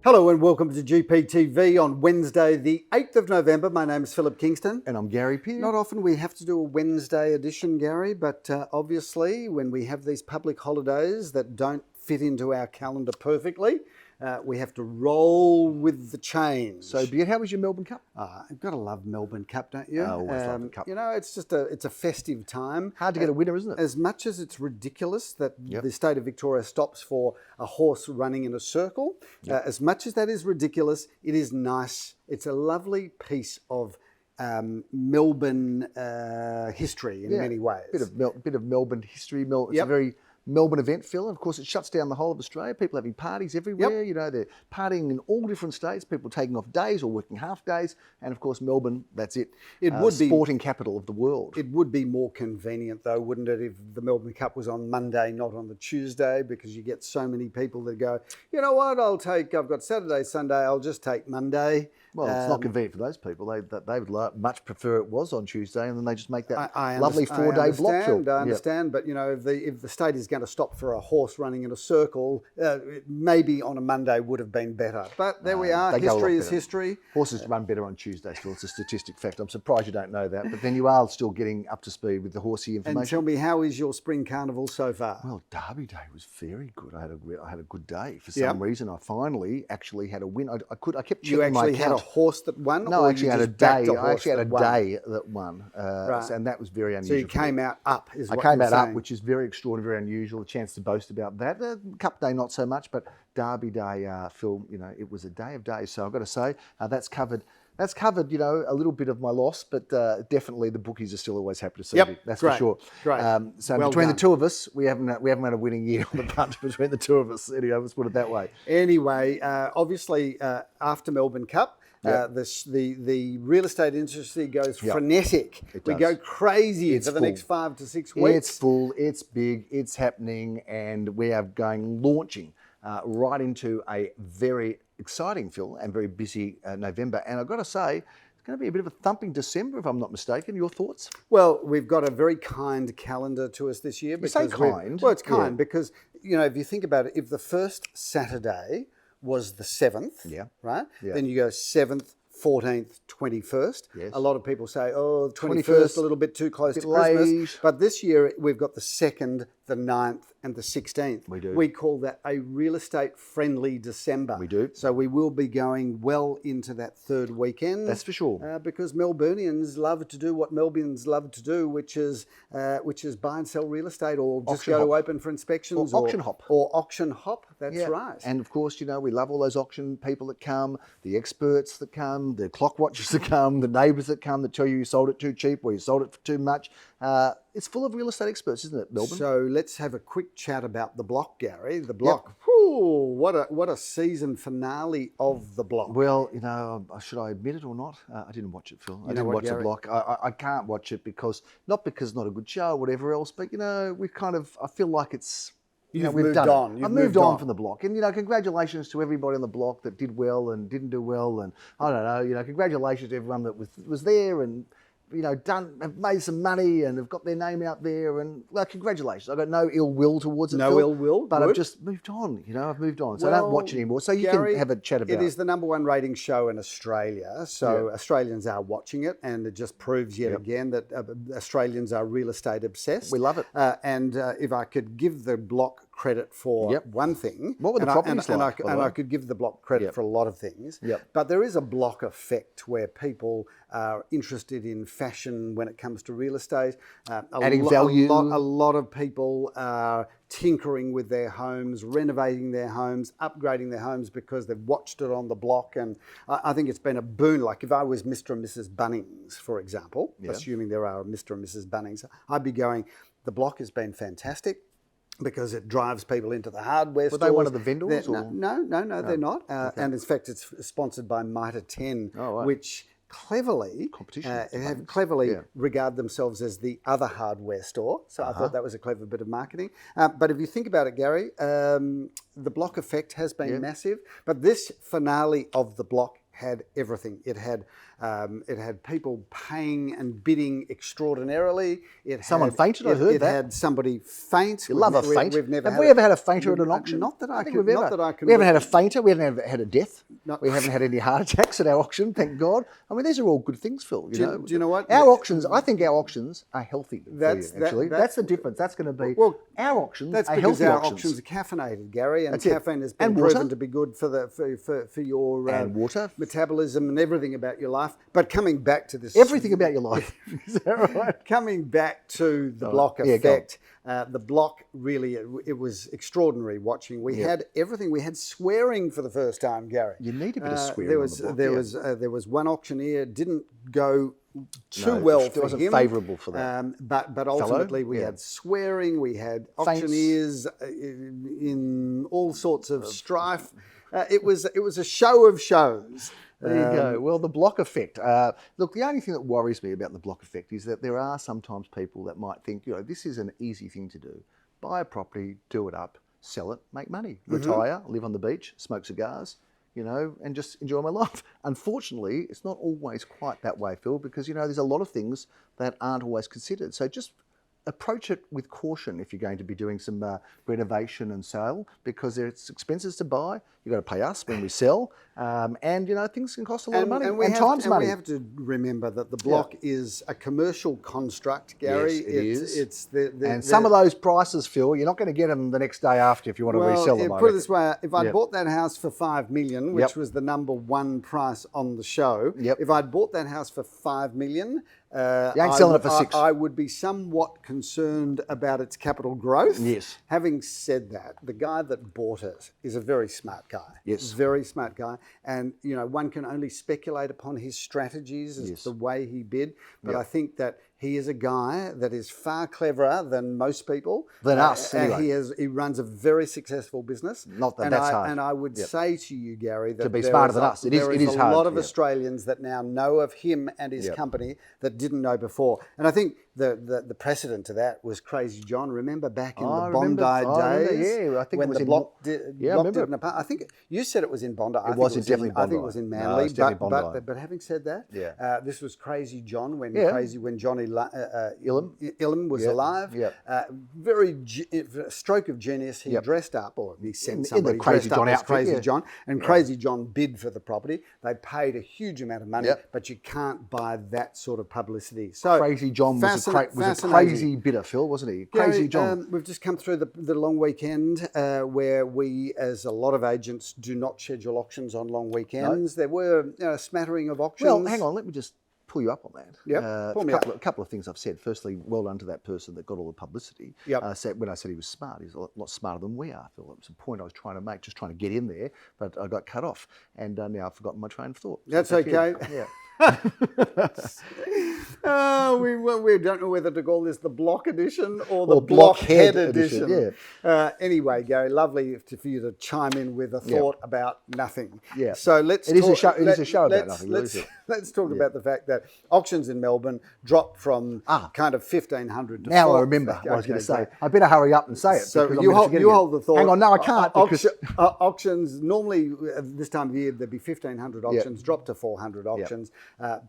Hello and welcome to GPTV on Wednesday, the 8th of November. My name is Philip Kingston. And I'm Gary Pearce. Not often we have to do a Wednesday edition, Gary, but obviously when we have these public holidays that don't fit into our calendar perfectly, we have to roll with the change. So, Beard, how was your Melbourne Cup? You've got to love Melbourne Cup, don't you? I always love the Cup. You know, it's just it's a festive time. Hard to get a winner, isn't it? As much as it's ridiculous that the state of Victoria stops for a horse running in a circle, as much as that is ridiculous, it is nice. It's a lovely piece of Melbourne history in many ways. Bit of Melbourne history. It's a very Melbourne event, Phil. And of course, it shuts down the whole of Australia. People having parties everywhere. You know, they're partying in all different states. People taking off days or working half days. And of course, Melbourne, that's it. It would be sporting capital of the world. It would be more convenient, though, wouldn't it, if the Melbourne Cup was on Monday, not on the Tuesday, because you get so many people that go, you know what, I've got Saturday, Sunday, I'll just take Monday. Well, it's not convenient for those people. They would much prefer it was on Tuesday, and then they just make that lovely 4-day block. I understand, but you know, if the state is going to stop for a horse running in a circle, maybe on a Monday would have been better. But there we are. History is history. Horses run better on Tuesdays, Phil. It's a statistic fact. I'm surprised you don't know that, but then you are still getting up to speed with the horsey information. And tell me, how is your spring carnival so far? Well, Derby Day was very good. I had a good day. For some reason, I finally actually had a win. I kept checking my account. You actually had a horse that won? No, I actually had a day. I actually had a day that won, and that was very unusual. So you came out up, is what I came you're out saying. up, which is very extraordinary, very unusual. A chance to boast about that. Cup Day, not so much, but Derby Day, Phil, you know, it was a day of days. So I've got to say, that's covered. That's covered, you know, a little bit of my loss, but definitely the bookies are still always happy to see me. That's for sure. Great. So between the two of us, we haven't had a winning year on the punt between the two of us. Anyway, let's put it that way. Anyway, obviously after Melbourne Cup, the real estate industry goes frenetic. We go crazy for the next 5 to 6 weeks. It's full, it's big, it's happening, and we are launching right into a very exciting, Phil, and very busy November. And I've got to say, it's going to be a bit of a thumping December, if I'm not mistaken. Your thoughts? Well, we've got a very kind calendar to us this year. You say kind? Well, it's kind because, you know, if you think about it, if the first Saturday was the 7th, right? Yeah. Then you go 7th, 14th, 21st. Yes. A lot of people say, oh, 21st, a little bit too close to Christmas. But this year we've got the 2nd, the 9th and the 16th. We do. We call that a real estate friendly December. We do. So we will be going well into that third weekend. That's for sure. Because Melburnians love to do what Melbournians love to do, which is buy and sell real estate or just go to open for inspections. Or auction hop. Or auction hop, that's right. And of course, you know, we love all those auction people that come, the experts that come, the clock watchers that come, the neighbours that come that tell you sold it too cheap or you sold it for too much. It's full of real estate experts, isn't it, Melbourne? So let's have a quick chat about the block, Gary. The block. Whew, what a season finale of the block. Well, you know, should I admit it or not? I didn't watch it, Phil. I didn't watch the block. I can't watch it because it's not a good show or whatever else, but, you know, I feel like it's... I've moved on from the block. And, you know, congratulations to everybody on the block that did well and didn't do well. And I don't know, you know, congratulations to everyone that was there and, you know, have made some money and have got their name out there. And, well, congratulations. I've got no ill will towards it. No ill will. But I've just moved on, you know, I've moved on. So I don't watch it anymore. So you can have a chat about it. It is the #1 rating show in Australia. So Australians are watching it. And it just proves yet again that Australians are real estate obsessed. We love it. And if I could give the block credit for one thing. What were the properties like? And I could give the block credit for a lot of things. But there is a block effect where people are interested in fashion when it comes to real estate. Adding value. A lot of people are tinkering with their homes, renovating their homes, upgrading their homes because they've watched it on the block. And I think it's been a boon. Like if I was Mr. and Mrs. Bunnings, for example, assuming there are Mr. and Mrs. Bunnings, I'd be going, the block has been fantastic. Because it drives people into the hardware stores. Were they one of the vendors? No, they're not. And in fact, it's sponsored by Mitre 10, which cleverly regard themselves as the other hardware store. So I thought that was a clever bit of marketing. But if you think about it, Gary, the block effect has been massive. But this finale of the block had everything. It had It had people paying and bidding extraordinarily. Someone fainted, I heard it that. had somebody faint. You love a faint. We've never Have we ever had a fainter at an auction? Not that I think can. we've Not ever. that I can. We haven't had a fainter. We haven't had a death. No. We haven't had any heart attacks at our auction, thank God. I mean, these are all good things, Phil. Do you know what? Our auctions, I think our auctions are healthy for you, actually. That's the difference. That's going to be, our auctions that's are because healthy our auctions. auctions are caffeinated, Gary, and That's it. caffeine has been And proven water. to be good for your And water. metabolism and everything about your life. But coming back to this, Everything about your life. Is that right? coming back to the block yeah, go on. effect, the block really, it was extraordinary watching. We had everything. We had swearing for the first time, Gary. You need a bit of swearing There on was the block, there was one auctioneer didn't go too No, well it for wasn't him. favourable for that. But ultimately we had swearing. We had auctioneers in all sorts of strife. It was a show of shows. There you go. Well, the block effect. Look, the only thing that worries me about the block effect is that there are sometimes people that might think, this is an easy thing to do. Buy a property, do it up, sell it, make money, retire, live on the beach, smoke cigars, and just enjoy my life. Unfortunately, it's not always quite that way, Phil, because, there's a lot of things that aren't always considered. So just approach it with caution if you're going to be doing some renovation and sale, because there's expenses to buy. You've got to pay us when we sell, and things can cost a lot of money, and time's money. We have to remember that the block is a commercial construct, Gary. Yes, it is. It's and some of those prices, Phil, you're not going to get them the next day after if you want to resell them. Put it this way: if I bought that house for $5 million, which was the number one price on the show, if I'd bought that house for $5 million. You ain't selling it for $6. I would be somewhat concerned about its capital growth. Yes. Having said that, the guy that bought it is a very smart guy. Yes. Very smart guy. And, one can only speculate upon his strategies as to the way he bid. But I think that he is a guy that is far cleverer than most people. Than us, anyway. He runs a very successful business. Not that that's hard. And I would say to you, Gary, that to be smarter than us. It is a hard. lot of Australians that now know of him and his company that didn't know before. And I think the precedent to that was Crazy John. Remember back in the Bondi days? I think when it was the block didn't apart. I think you said it was in Bondi. It was definitely Bondi. I think it was in Manly. No, it's definitely Bondi. But having said that, this was Crazy John when Johnny Ilham was alive. Very stroke of genius. He dressed up, or he sent somebody Crazy dressed John up as outfit, Crazy John, and Crazy John bid for the property. They paid a huge amount of money, but you can't buy that sort of publicity. So Crazy John was a crazy bidder, Phil, wasn't he? Crazy John. We've just come through the long weekend where we, as a lot of agents, do not schedule auctions on long weekends. No. There were a smattering of auctions. Well, hang on, let me just pull you up on that. A couple of things I've said. Firstly, well done to that person that got all the publicity. When I said he was smart, he's a lot smarter than we are, Phil. It was a point I was trying to make, just trying to get in there, but I got cut off, and now I've forgotten my train of thought. So that's okay. Yeah. We don't know whether to call this the block edition or the blockhead edition. Anyway, Gary, lovely for you to chime in with a thought about nothing. Yeah. So let's. It is a show about nothing. Let's talk about the fact that auctions in Melbourne dropped from kind of 1,500 to now 4. I remember what I was going to say. I better hurry up and say it. So you hold the thought. Hang on, no, I can't. Auctions normally this time of year there'd be 1,500 auctions, dropped to 400 auctions.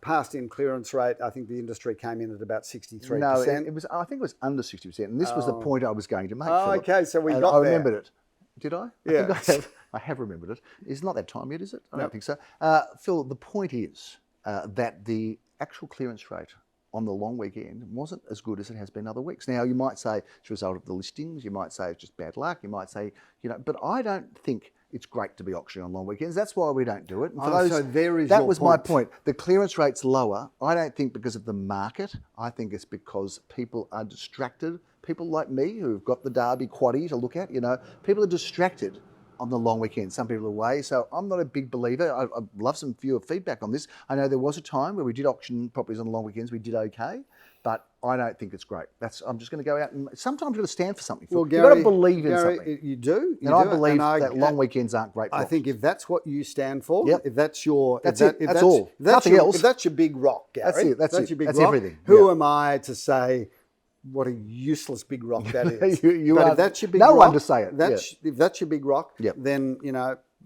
Passed in clearance rate, I think the industry came in at about 63%. No, it was. I think it was under 60%, and this was the point I was going to make. Oh, okay, so we got there. I remembered it. Did I? Yeah. I have remembered it. It's not that time yet, is it? I don't think so. Phil, the point is that the actual clearance rate on the long weekend wasn't as good as it has been other weeks. Now, you might say it's a result of the listings. You might say it's just bad luck. You might say, but I don't think it's great to be auctioning on long weekends. That's why we don't do it. And so there is that your was point. my point. The clearance rate's lower. I don't think because of the market. I think it's because people are distracted. People like me who've got the Derby quaddie to look at, people are distracted on the long weekend. Some people are away. So I'm not a big believer. I'd love some viewer feedback on this. I know there was a time where we did auction properties on the long weekends. We did okay. But I don't think it's great. I'm just going to go out and sometimes you've got to stand for something. Well, Gary, you've got to believe in something. You do. I believe that long weekends aren't great for I think if that's what you stand for, if that's your... That's all. Nothing else. If that's your big rock, Gary. That's it. Your big that's rock, everything. Who am I to say what a useless big rock that is? If that's your big rock, one to say it. If that's your big rock, then,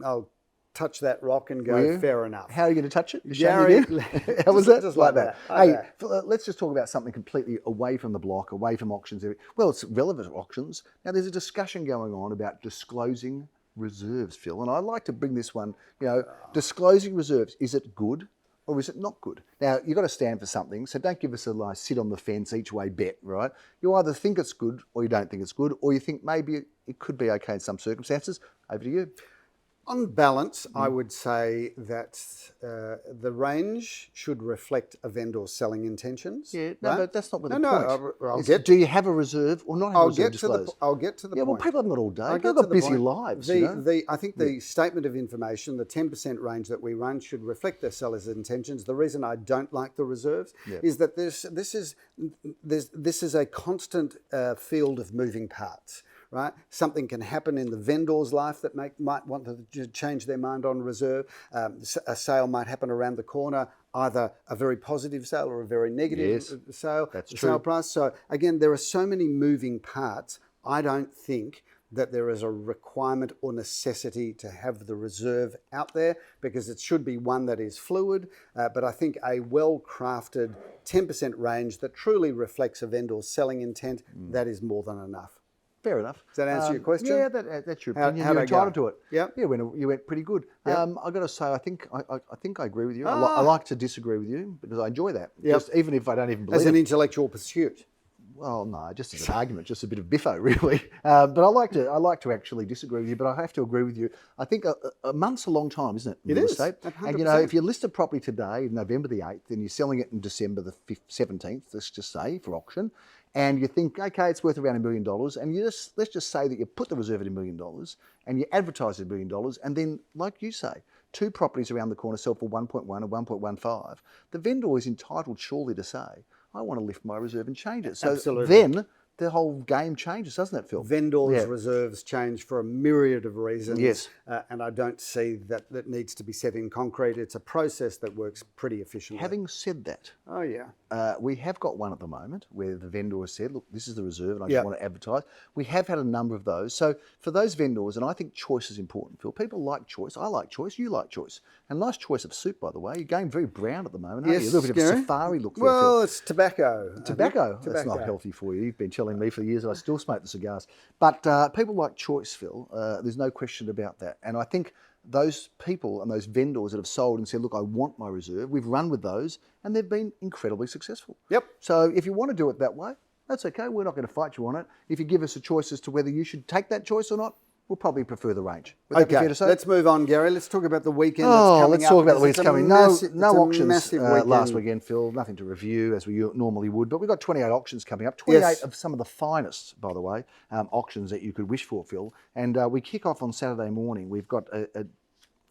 I'll touch that rock and Will go, you? fair enough. How are you going to touch it? You show Gary, me again? How was that? just like that. Hey, Okay. let's just talk about something completely away from the block, away from auctions. Well, it's relevant to auctions. Now, there's a discussion going on about disclosing reserves, Phil, and I like to bring this one, disclosing reserves. Is it good or is it not good? Now, you've got to stand for something, so don't give us a like, sit on the fence each way bet, right? You either think it's good or you don't think it's good, or you think maybe it could be okay in some circumstances. Over to you. On balance, I would say that the range should reflect a vendor's selling intentions. Yeah, no, right? but that's not what the No, point. I'll It's, get. do you have a reserve or not have a reserve disclosed? I'll get to the Yeah, well, point. people haven't got all day. I'll They've get to got the busy point. lives, I think the statement of information, the 10% range that we run, should reflect their seller's intentions. The reason I don't like the reserves is that this is a constant field of moving parts. Right, something can happen in the vendor's life that might want to change their mind on reserve. A sale might happen around the corner, either a very positive sale or a very negative sale. That's sale true. price. So again, there are so many moving parts. I don't think that there is a requirement or necessity to have the reserve out there, because it should be one that is fluid, but I think a well-crafted 10% range that truly reflects a vendor's selling intent, that is more than enough. Fair enough. Does that answer your question? Yeah, that's your opinion. how'd You're I go? entitled to it. Yep. Yeah, you went pretty good. Yep. I've got to say, I think I agree with you. I like to disagree with you because I enjoy that. Yep. Just even if I don't even believe As an it. intellectual pursuit. Well, no, just as an argument, just a bit of biffo, really. But I like to actually disagree with you. But I have to agree with you. I think a month's a long time, isn't it? In real estate? 100%. And if you list a property today, November the 8th, and you're selling it in December the 17th, let's just say, for auction, and you think, okay, it's worth around $1 million, and let's just say that you put the reserve at $1 million, and you advertise at $1 million, and then, like you say, 2 properties around the corner sell for 1.1 or 1.15. The vendor is entitled surely to say, I want to lift my reserve and change it. So Absolutely. then the whole game changes, doesn't it, Phil? Vendors' reserves change for a myriad of reasons. Yes. And I don't see that needs to be set in concrete. It's a process that works pretty efficiently. Having said that, Oh, yeah. we have got one at the moment where the vendor has said, look, this is the reserve and I just want to advertise. We have had a number of those. So for those vendors, and I think choice is important, Phil. People like choice. I like choice. You like choice. And nice choice of suit, by the way. You're going very brown at the moment, aren't you? A little bit of a safari look there, Phil. Well, it's tobacco. Tobacco. That's not healthy for you. You've been telling me for years that I still smoke the cigars. But people like choice, Phil. There's no question about that. And I think those people and those vendors that have sold and said, look, I want my reserve, we've run with those and they've been incredibly successful. Yep. So if you want to do it that way, that's okay. We're not going to fight you on it. If you give us a choice as to whether you should take that choice or not, we'll probably prefer the range. Would that be fair to say? Let's move on, Gary. Let's talk about the weekend that's coming up. Let's talk about the because week's coming. it's No a auctions massive weekend. last weekend, Phil. Nothing to review as we normally would. But we've got 28 auctions coming up. 28 of some of the finest, by the way, auctions that you could wish for, Phil. And we kick off on Saturday morning. We've got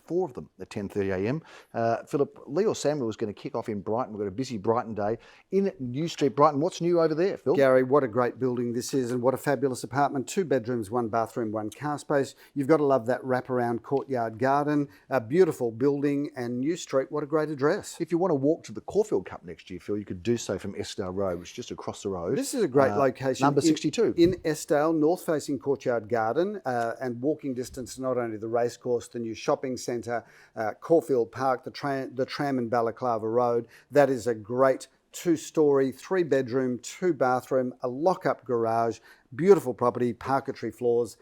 4 of them at 10:30 a.m. Philip, Leo Samuel is going to kick off in Brighton. We've got a busy Brighton day in New Street, Brighton. What's new over there, Phil? Gary, what a great building this is, and what a fabulous apartment. 2 bedrooms, 1 bathroom, 1 car space. You've got to love that wraparound courtyard garden. A beautiful building, and New Street, what a great address. If you want to walk to the Caulfield Cup next year, Phil, you could do so from Estdale Road, which is just across the road. This is a great location. Number 62. In Estdale, north-facing courtyard garden, and walking distance to not only the racecourse, the new shopping centre, Caulfield Park, the tram in Balaclava Road. That is a great 2-storey, 3-bedroom, 2-bathroom, a lock-up garage, beautiful property, parquetry floors.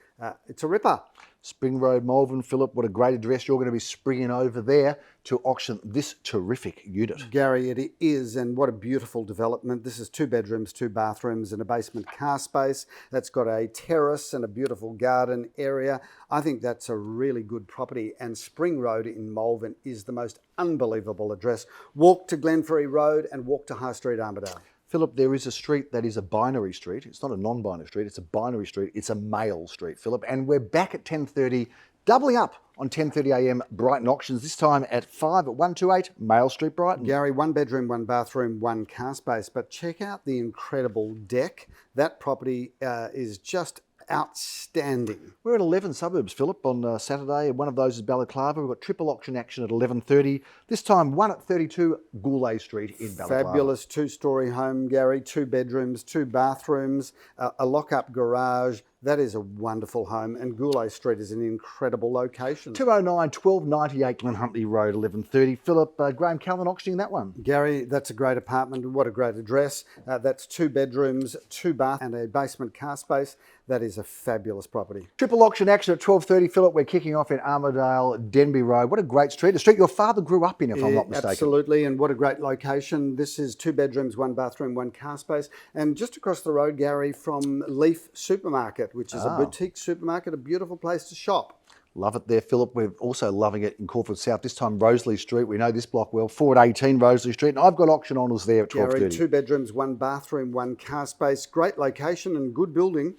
It's a ripper. Spring Road, Malvern, Philip, what a great address. You're going to be springing over there to auction this terrific unit. Gary, it is, and what a beautiful development. This is 2 bedrooms, 2 bathrooms and a basement car space. That's got a terrace and a beautiful garden area. I think that's a really good property, and Spring Road in Malvern is the most unbelievable address. Walk to Glenferrie Road and walk to High Street, Armidale. Philip, there is a street that is a binary street. It's not a non-binary street, it's a binary street. It's a male street, Philip. And we're back at 10:30, doubling up on 10:30 a.m. Brighton auctions, this time at 5 at 128 Male Street, Brighton. Gary, 1 bedroom, 1 bathroom, 1 car space. But check out the incredible deck. That property is just outstanding. We're at 11 suburbs, Philip, on Saturday. One of those is Balaclava. We've got triple auction action at 11:30. This time, 1 at 32 Goulet Street in Balaclava. Fabulous 2-storey home, Gary. 2 bedrooms, 2 bathrooms, a lock-up garage, That is a wonderful home, and Goulet Street is an incredible location. 209 1298 Glen Huntley Road, 1130. Philip, Graham Calvin auctioning that one. Gary, that's a great apartment. What a great address. That's 2 bedrooms, 2 bath and a basement car space. That is a fabulous property. Triple auction action at 12:30. Philip, we're kicking off in Armadale, Denby Road. What a great street. A street your father grew up in, if I'm not mistaken. Absolutely, and what a great location. This is 2 bedrooms, 1 bathroom, 1 car space. And just across the road, Gary, from Leaf Supermarket, which is a boutique supermarket, a beautiful place to shop. Love it there, Philip. We're also loving it in Caulfield South, this time Rosalie Street. We know this block well, 4 at 18 Rosalie Street. And I've got auction honours there at 12:30. Gary, 2 bedrooms, 1 bathroom, 1 car space. Great location and good building.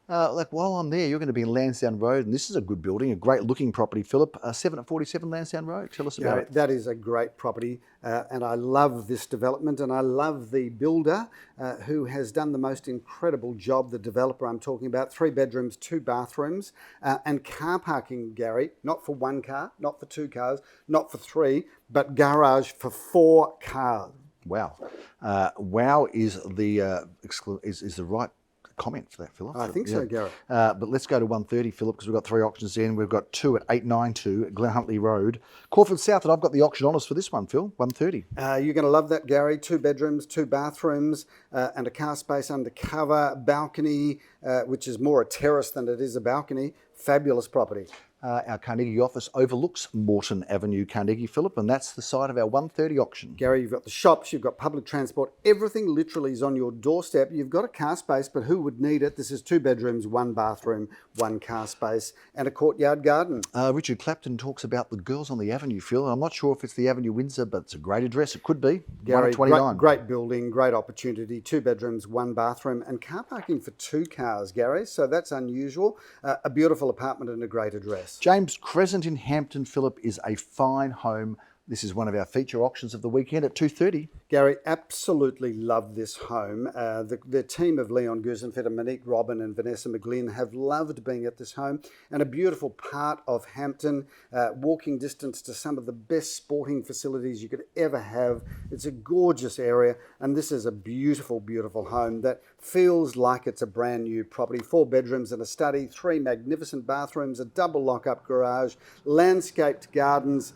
While I'm there, you're going to be in Lansdowne Road, and this is a good building, a great looking property, Philip. 7 at 47 Lansdowne Road. Tell us about it. That is a great property, and I love this development, and I love the builder who has done the most incredible job, the developer I'm talking about. 3 bedrooms, 2 bathrooms, and car parking, Gary, not for 1 car, not for 2 cars, not for 3, but garage for 4 cars. Wow. Wow is the is the right comment for that, Philip. I think so, Gary. But let's go to 1:30, Philip, because we've got 3 auctions in. We've got 2 at 892 Glen Huntley Road. Caulfield South, and I've got the auction honours for this one, Phil, 1:30. You're going to love that, Gary. 2 bedrooms, 2 bathrooms, and a car space undercover, balcony, which is more a terrace than it is a balcony. Fabulous property. Our Carnegie office overlooks Moreton Avenue, Carnegie, Philip, and that's the site of our 1:30 auction. Gary, you've got the shops, you've got public transport, everything literally is on your doorstep. You've got a car space, but who would need it? This is 2 bedrooms, 1 bathroom, 1 car space, and a courtyard garden. Richard Clapton talks about the girls on the avenue, Phil, and I'm not sure if it's the Avenue Windsor, but it's a great address. It could be. Gary, 129. great building, great opportunity. 2 bedrooms, 1 bathroom, and car parking for 2 cars, Gary. So that's unusual. A beautiful apartment and a great address. James Crescent in Hampton, Philip, is a fine home. This is one of our feature auctions of the weekend at 2:30. Gary, absolutely love this home. The team of Leon Gusenfeld and Monique Robin and Vanessa McGlynn have loved being at this home, and a beautiful part of Hampton, walking distance to some of the best sporting facilities you could ever have. It's a gorgeous area, and this is a beautiful, beautiful home that feels like it's a brand new property. 4 bedrooms and a study, 3 magnificent bathrooms, a double lock-up garage, landscaped gardens,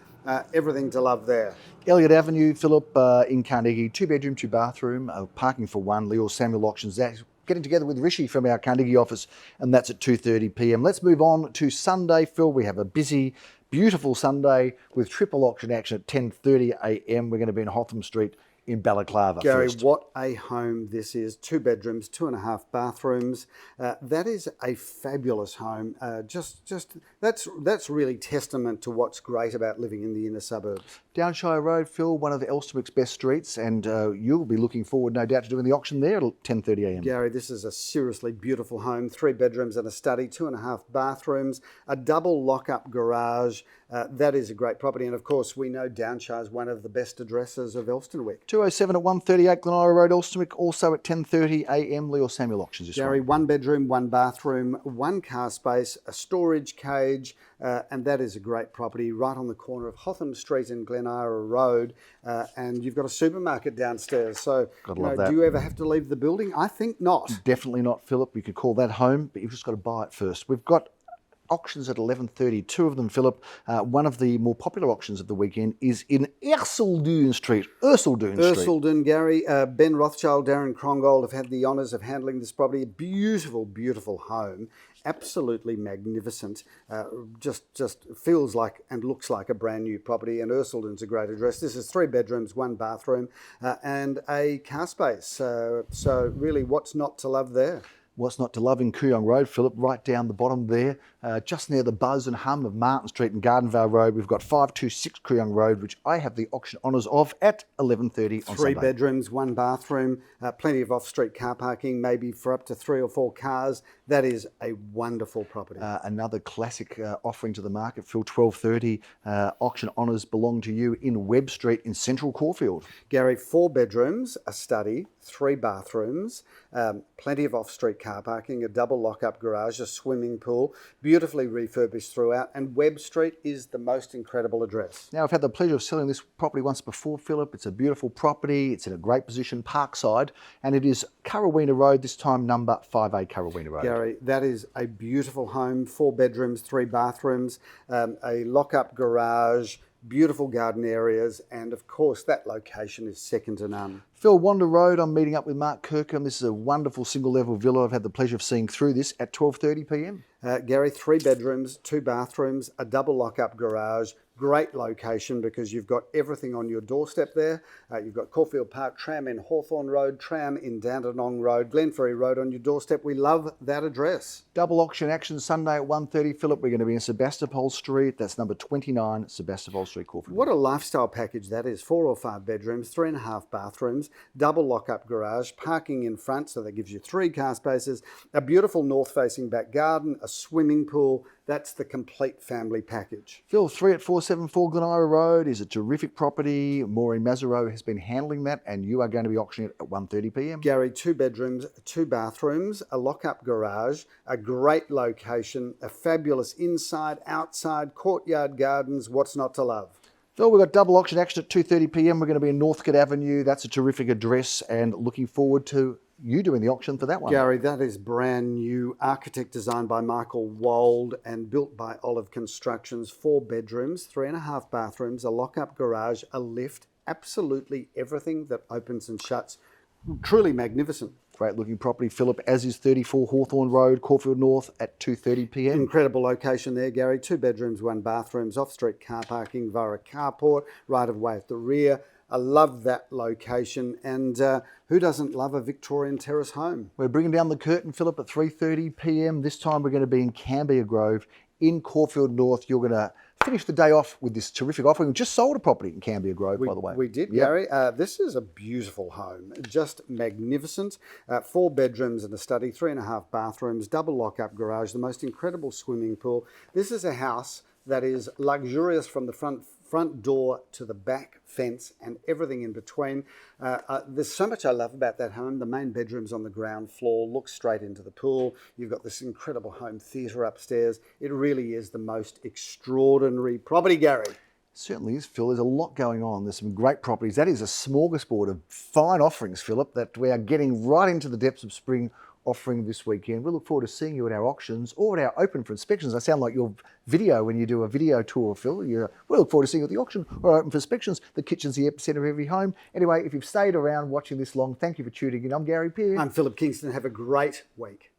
everything to love there. Elliott Avenue, Philip, in Carnegie, 2 bedroom, 2 bathroom, parking for 1. Leo Samuel auctions that. Getting together with Rishi from our Carnegie office, and that's at 2:30 p.m. Let's move on to Sunday, Phil. We have a busy, beautiful Sunday with triple auction action at 10:30 a.m. We're going to be in Hotham Street in Balaclava. Gary, first. what a home this is. 2 bedrooms, 2.5 bathrooms. That is a fabulous home. That's really testament to what's great about living in the inner suburbs. Downshire Road, Phil, one of Elsternwick's best streets, and you'll be looking forward, no doubt, to doing the auction there at 10:30 a.m. Gary, this is a seriously beautiful home. 3 bedrooms and a study, 2.5 bathrooms, a double lock-up garage. That is a great property, and of course, we know Downshire is one of the best addresses of Elsternwick. 207 at 138 Glen Ira Road, Elsternwick, also at 10:30 a.m. Leo Samuel auctions this Gary, one. 1 bedroom, 1 bathroom, 1 car space, a storage cage, and that is a great property right on the corner of Hotham Street and Glen Ira Road, and you've got a supermarket downstairs. So, Gotta love that. do you ever have to leave the building? I think not. Definitely not, Philip. You could call that home, but you've just got to buy it first. We've got auctions at 11:30, 2 of them, Philip. One of the more popular auctions of the weekend is in Erseldune Street. Erseldune, Gary. Ben Rothschild, Darren Krongold have had the honours of handling this property. A beautiful, beautiful home. Absolutely magnificent. Just feels like and looks like a brand new property, and Erseldune's a great address. This is 3 bedrooms, 1 bathroom, and a car space. So really, what's not to love there? What's not to love in Kooyong Road, Philip, right down the bottom there, just near the buzz and hum of Martin Street and Gardenvale Road. We've got 526 Kooyong Road, which I have the auction honours of at 11:30 on 3 Sunday. bedrooms, 1 bathroom, plenty of off-street car parking, maybe for up to 3 or 4 cars. That is a wonderful property. Another classic offering to the market, Phil, 12:30. Auction honours belong to you in Webb Street in Central Caulfield. Gary, 4 bedrooms, a study, 3 bathrooms, plenty of off-street car parking, a double lock-up garage, a swimming pool, beautifully refurbished throughout, and Webb Street is the most incredible address. Now, I've had the pleasure of selling this property once before, Philip. It's a beautiful property. It's in a great position, Parkside, and it is Currawena Road, this time number 5A Currawena Road. Gary, that is a beautiful home, 4 bedrooms, 3 bathrooms, a lock-up garage, beautiful garden areas, and of course that location is second to none. Phil, Wander Road, I'm meeting up with Mark Kirkham. This is a wonderful single-level villa. I've had the pleasure of seeing through this at 12:30 p.m. Gary, 3 bedrooms, 2 bathrooms, a double lock-up garage, great location because you've got everything on your doorstep there. You've got Caulfield Park tram in Hawthorne Road, tram in Dandenong Road, Glenferrie Road on your doorstep. We love that address. Double auction action Sunday at 1:30, Philip. We're going to be in Sebastopol Street. That's number 29, Sebastopol Street, Caulfield. What a lifestyle package that is. 4 or 5 bedrooms, 3.5 bathrooms, double lock-up garage, parking in front, so that gives you 3 car spaces, a beautiful north-facing back garden, a swimming pool. That's the complete family package. Phil, 3 at 474 Glen Ira Road is a terrific property. Maureen Mazzaro has been handling that, and you are going to be auctioning it at 1:30 p.m. Gary, 2 bedrooms, 2 bathrooms, a lock-up garage, a great location, a fabulous inside, outside, courtyard gardens. What's not to love? Phil, we've got double auction action at 2:30 p.m. We're going to be in Northcote Avenue. That's a terrific address, and looking forward to you doing the auction for that one. Gary, that is brand new, architect designed by Michael Wold and built by Olive Constructions. 4 bedrooms, 3.5 bathrooms, a lock-up garage, a lift, absolutely everything that opens and shuts. Truly magnificent. Great looking property, Philip, as is 34 Hawthorne Road, Caulfield North at 2:30 p.m. Incredible location there, Gary. 2 bedrooms, 1 bathrooms, off-street car parking via a carport, right of way at the rear. I love that location, and who doesn't love a Victorian terrace home? We're bringing down the curtain, Philip, at 3:30 p.m. This time we're going to be in Cambia Grove in Caulfield North. You're going to finish the day off with this terrific offering. We just sold a property in Cambia Grove, by the way. We did, Yep. Gary. This is a beautiful home, just magnificent. 4 bedrooms and a study, 3.5 bathrooms, double lock-up garage, the most incredible swimming pool. This is a house that is luxurious from the front door to the back fence and everything in between. There's so much I love about that home. The main bedroom's on the ground floor, looks straight into the pool. You've got this incredible home theatre upstairs. It really is the most extraordinary property, Gary. Certainly is, Phil. There's a lot going on. There's some great properties. That is a smorgasbord of fine offerings, Philip, that we are getting right into the depths of spring offering this weekend. We look forward to seeing you at our auctions or at our open for inspections. I sound like your video when you do a video tour, Phil. We look forward to seeing you at the auction or open for inspections. The kitchen's the epicenter of every home. Anyway, if you've stayed around watching this long, thank you for tuning in. I'm Gary Pearce. I'm Philip Kingston. Have a great week.